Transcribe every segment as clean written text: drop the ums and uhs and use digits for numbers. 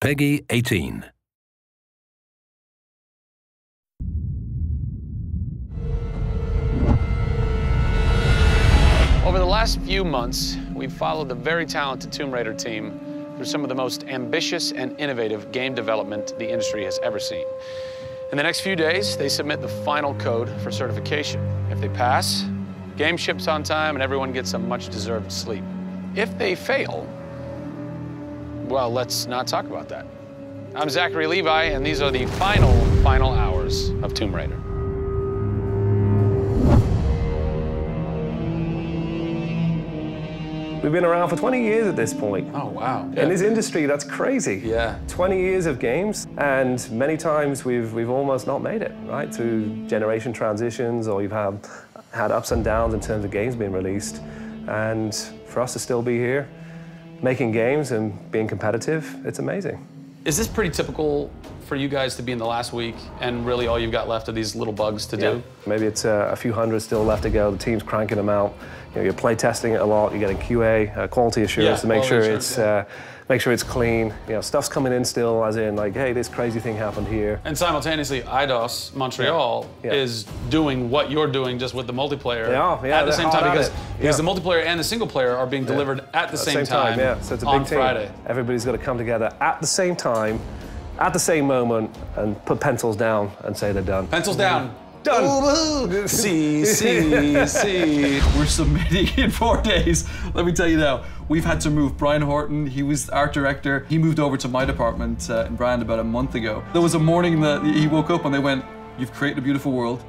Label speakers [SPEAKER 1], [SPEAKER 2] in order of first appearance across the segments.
[SPEAKER 1] Peggy 18.
[SPEAKER 2] Over the last few months, we've followed the very talented Tomb Raider team through some of the most ambitious and innovative game development the industry has ever seen. In the next few days, they submit the final code for certification. If they pass, game ships on time and everyone gets a much-deserved sleep. If they fail, well, let's not talk about that. I'm Zachary Levi, and these are the final hours of Tomb Raider.
[SPEAKER 3] We've been around for 20 years at this point.
[SPEAKER 2] Oh, wow.
[SPEAKER 3] In this industry, that's crazy.
[SPEAKER 2] Yeah.
[SPEAKER 3] 20 years of games, and many times we've almost not made it, right? Through generation transitions, or you've had ups and downs in terms of games being released. And for us to still be here, making games and being competitive, it's amazing.
[SPEAKER 2] Is this pretty typical for you guys to be in the last week and really all you've got left are these little bugs to do?
[SPEAKER 3] Maybe it's a few hundred still left to go. The team's cranking them out. You know, you're play testing it a lot. You're getting QA, quality assurance, to make sure it's clean. You know, stuff's coming in still, as in like, hey, this crazy thing happened here.
[SPEAKER 2] And simultaneously, Eidos Montreal is doing what you're doing, just with the multiplayer at the same time, because the multiplayer and the single player are being delivered at the same time.
[SPEAKER 3] So it's a big
[SPEAKER 2] on
[SPEAKER 3] team.
[SPEAKER 2] Friday.
[SPEAKER 3] Everybody's got to come together at the same time, at the same moment, and put pencils down and say they're done.
[SPEAKER 2] Pencils down.
[SPEAKER 3] Done.
[SPEAKER 2] See.
[SPEAKER 4] We're submitting in 4 days. Let me tell you now, we've had to move Brian Horton. He was art director. He moved over to my department in Brand about a month ago. There was a morning that he woke up and they went, "You've created a beautiful world.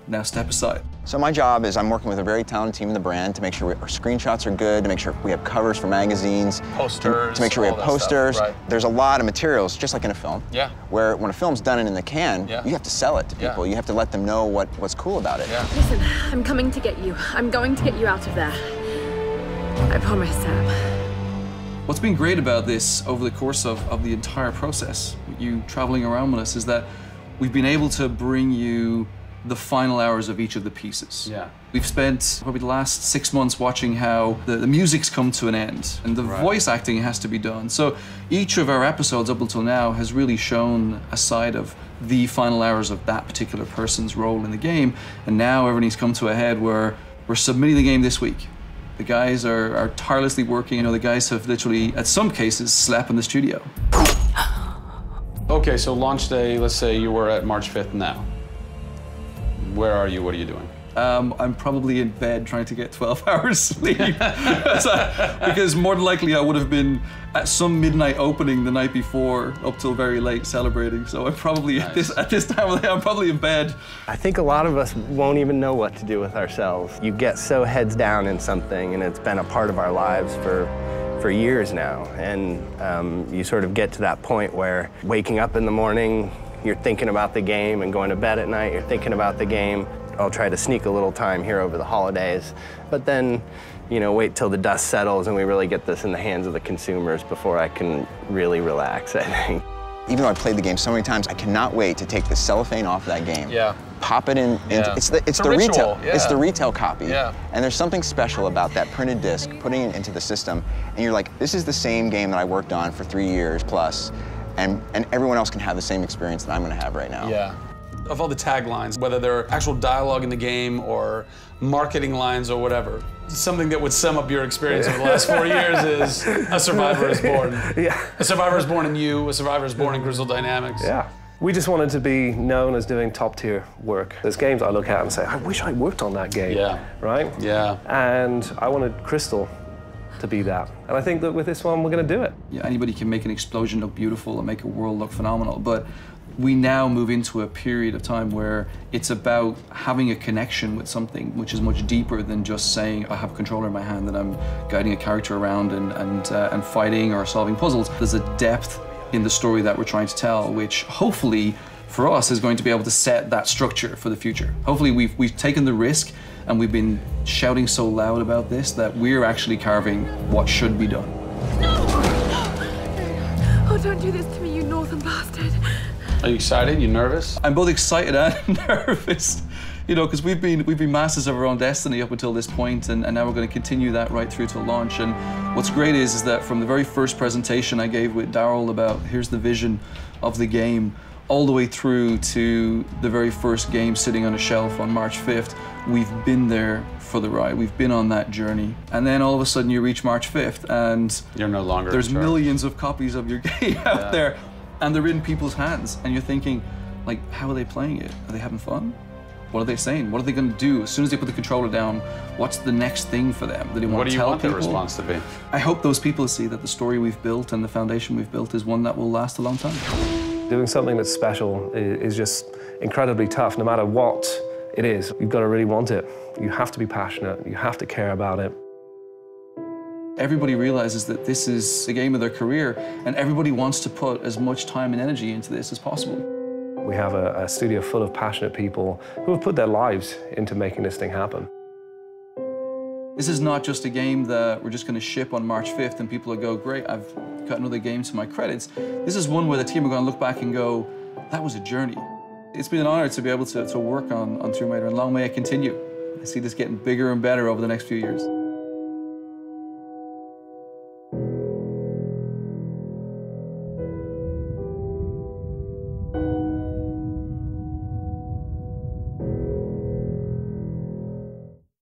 [SPEAKER 4] Now step aside."
[SPEAKER 5] So my job is I'm working with a very talented team in the brand to make sure our screenshots are good, to make sure we have covers for magazines,
[SPEAKER 2] posters,
[SPEAKER 5] to make sure we have posters.
[SPEAKER 2] Stuff, right.
[SPEAKER 5] There's a lot of materials, just like in a film, where when a film's done and in the can, you have to sell it to people. You have to let them know what's cool about it.
[SPEAKER 6] Listen, I'm coming to get you. I'm going to get you out of there. I promise, Sam.
[SPEAKER 4] What's been great about this over the course of the entire process, you traveling around with us, is that we've been able to bring you the final hours of each of the pieces. We've spent probably the last 6 months watching how the music's come to an end and the voice acting has to be done. So each of our episodes up until now has really shown a side of the final hours of that particular person's role in the game. And now everything's come to a head where we're submitting the game this week. The guys are tirelessly working. You know, the guys have literally, at some cases, slept in the studio.
[SPEAKER 2] Okay, so launch day, let's say you were at March 5th now. Where are you? What are you doing?
[SPEAKER 4] I'm probably in bed trying to get 12 hours sleep. Because more than likely I would have been at some midnight opening the night before up till very late celebrating. So I'm probably at this time of the day, I'm probably in bed.
[SPEAKER 7] I think a lot of us won't even know what to do with ourselves. You get so heads down in something, and it's been a part of our lives for years now. And you sort of get to that point where waking up in the morning, you're thinking about the game, and going to bed at night, you're thinking about the game. I'll try to sneak a little time here over the holidays, but then, you know, wait till the dust settles and we really get this in the hands of the consumers before I can really relax, I think.
[SPEAKER 5] Even though I played the game so many times, I cannot wait to take the cellophane off that game. Pop it in. It's the retail. It's the retail copy. And there's something special about that printed disc, putting it into the system, and you're like, this is the same game that I worked on for 3 years plus. And everyone else can have the same experience that I'm going to have right now.
[SPEAKER 2] Of all the taglines, whether they're actual dialogue in the game or marketing lines or whatever, something that would sum up your experience over the last 4 years is a survivor is born. A survivor is born in you, a survivor is born in Crystal Dynamics.
[SPEAKER 3] We just wanted to be known as doing top-tier work. There's games I look at and say, I wish I worked on that game, right? And I wanted Crystal to be that. And I think that with this one, we're going to do it.
[SPEAKER 4] Anybody can make an explosion look beautiful and make a world look phenomenal, but we now move into a period of time where it's about having a connection with something which is much deeper than just saying, I have a controller in my hand and I'm guiding a character around and fighting or solving puzzles. There's a depth in the story that we're trying to tell, which hopefully for us is going to be able to set that structure for the future. Hopefully we've taken the risk and we've been shouting so loud about this that we're actually carving what should be done.
[SPEAKER 6] No! Oh, don't do this to me, you northern bastard.
[SPEAKER 2] Are you excited? You nervous?
[SPEAKER 4] I'm both excited and nervous. You know, because we've been masters of our own destiny up until this point, and now we're going to continue that right through to launch. And what's great is that from the very first presentation I gave with Daryl about here's the vision of the game, all the way through to the very first game sitting on a shelf on March 5th, we've been there for the ride. We've been on that journey. And then all of a sudden you reach March 5th and
[SPEAKER 2] you're no longer
[SPEAKER 4] there's millions of copies of your game out there, and they're in people's hands, and you're thinking, like, how are they playing it? Are they having fun? What are they saying? What are they going to do? As soon as they put the controller down, what's the next thing for them? Do they want to tell people?
[SPEAKER 2] What do you want their response to be?
[SPEAKER 4] I hope those people see that the story we've built and the foundation we've built is one that will last a long time.
[SPEAKER 3] Doing something that's special is just incredibly tough, no matter what it is. You've got to really want it. You have to be passionate. You have to care about it.
[SPEAKER 4] Everybody realizes that this is the game of their career, and everybody wants to put as much time and energy into this as possible.
[SPEAKER 3] We have a studio full of passionate people who have put their lives into making this thing happen.
[SPEAKER 4] This is not just a game that we're just going to ship on March 5th and people will go, great, I've got another game to my credits. This is one where the team are going to look back and go, that was a journey. It's been an honor to be able to work on Tomb Raider, and long may it continue. I see this getting bigger and better over the next few years.